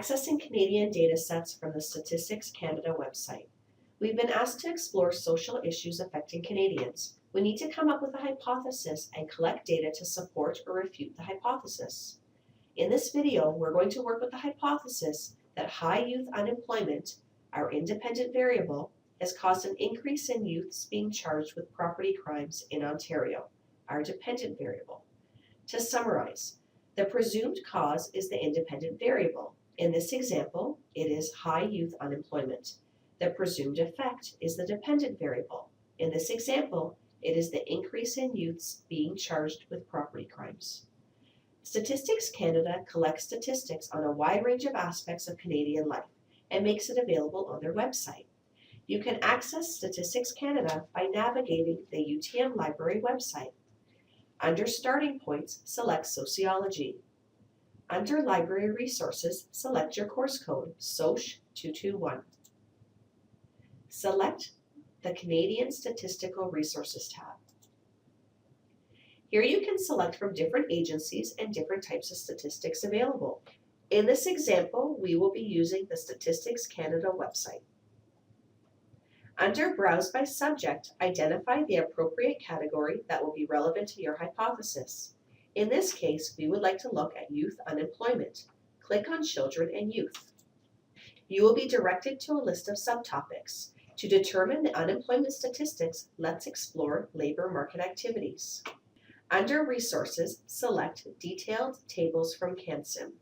Accessing Canadian datasets from the Statistics Canada website. We've been asked to explore social issues affecting Canadians. We need to come up with a hypothesis and collect data to support or refute the hypothesis. In this video, we're going to work with the hypothesis that high youth unemployment, our independent variable, has caused an increase in youths being charged with property crimes in Ontario, our dependent variable. To summarize, the presumed cause is the independent variable. In this example, it is high youth unemployment. The presumed effect is the dependent variable. In this example, it is the increase in youths being charged with property crimes. Statistics Canada collects statistics on a wide range of aspects of Canadian life and makes it available on their website. You can access Statistics Canada by navigating the UTM Library website. Under Starting Points, select Sociology. Under Library Resources, select your course code, SOCH 221. Select the Canadian Statistical Resources tab. Here you can select from different agencies and different types of statistics available. In this example, we will be using the Statistics Canada website. Under Browse by Subject, identify the appropriate category that will be relevant to your hypothesis. In this case, we would like to look at youth unemployment. Click on Children and Youth. You will be directed to a list of subtopics. To determine the unemployment statistics, let's explore labor market activities. Under Resources, select Detailed Tables from CanSim.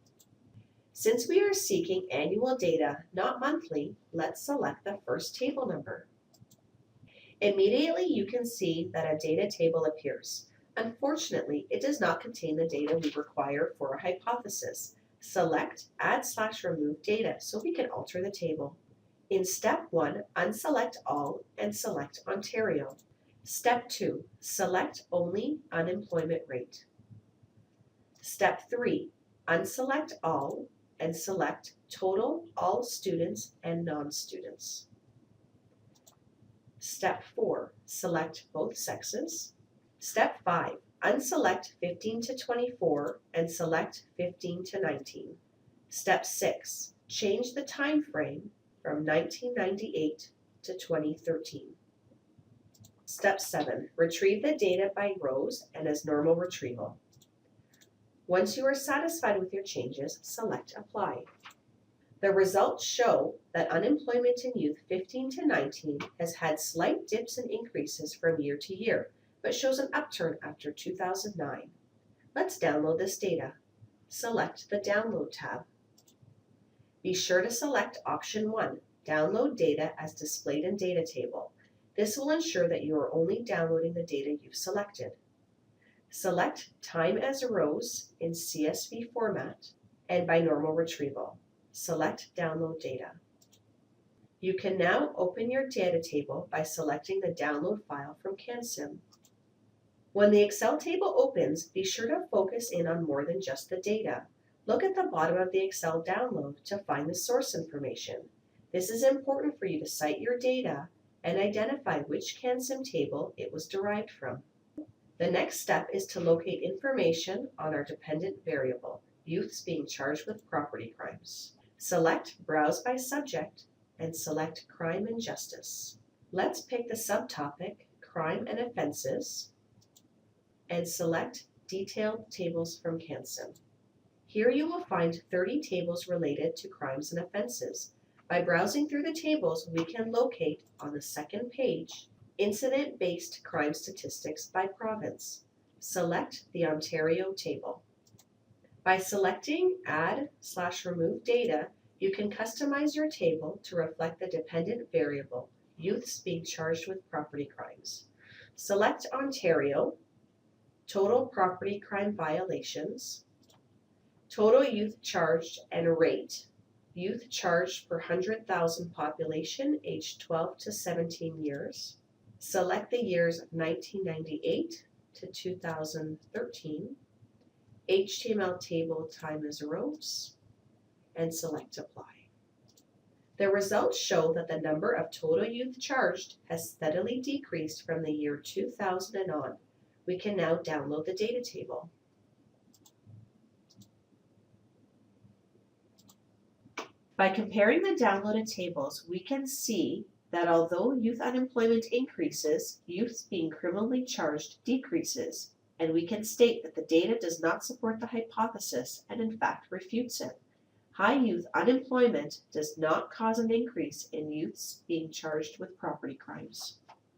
Since we are seeking annual data, not monthly, let's select the first table number. Immediately you can see that a data table appears. Unfortunately, it does not contain the data we require for a hypothesis. Select Add/Remove Data so we can alter the table. In Step 1, unselect All and select Ontario. Step 2, select only unemployment rate. Step 3, unselect all and select total all students and non-students. Step 4, select both sexes. Step 5, unselect 15 to 24 and select 15 to 19. Step 6, change the time frame from 1998 to 2013. Step 7, retrieve the data by rows and as normal retrieval. Once you are satisfied with your changes, select Apply. The results show that unemployment in youth 15 to 19 has had slight dips and increases from year to year, but shows an upturn after 2009. Let's download this data. Select the Download tab. Be sure to select Option 1, Download Data as Displayed in Data Table. This will ensure that you are only downloading the data you've selected. Select Time as Rows in CSV format and by normal retrieval. Select Download Data. You can now open your data table by selecting the download file from CanSim. When the Excel table opens, be sure to focus in on more than just the data. Look at the bottom of the Excel download to find the source information. This is important for you to cite your data and identify which CanSim table it was derived from. The next step is to locate information on our dependent variable, youths being charged with property crimes. Select Browse by Subject and select Crime and Justice. Let's pick the subtopic Crime and Offenses and select Detailed Tables from CanSim. Here you will find 30 tables related to crimes and offenses. By browsing through the tables, we can locate on the second page incident-based crime statistics by province. Select the Ontario table. By selecting Add/Remove Data, you can customize your table to reflect the dependent variable, youths being charged with property crimes. Select Ontario, Total Property Crime Violations, Total Youth Charged and Rate, Youth charged per 100,000 population aged 12 to 17 years. Select the years 1998 to 2013. HTML table time as rows, and select Apply. The results show that the number of total youth charged has steadily decreased from the year 2000 and on. We can now download the data table. By comparing the downloaded tables, we can see that although youth unemployment increases, youth being criminally charged decreases, and we can state that the data does not support the hypothesis and in fact refutes it. High youth unemployment does not cause an increase in youths being charged with property crimes.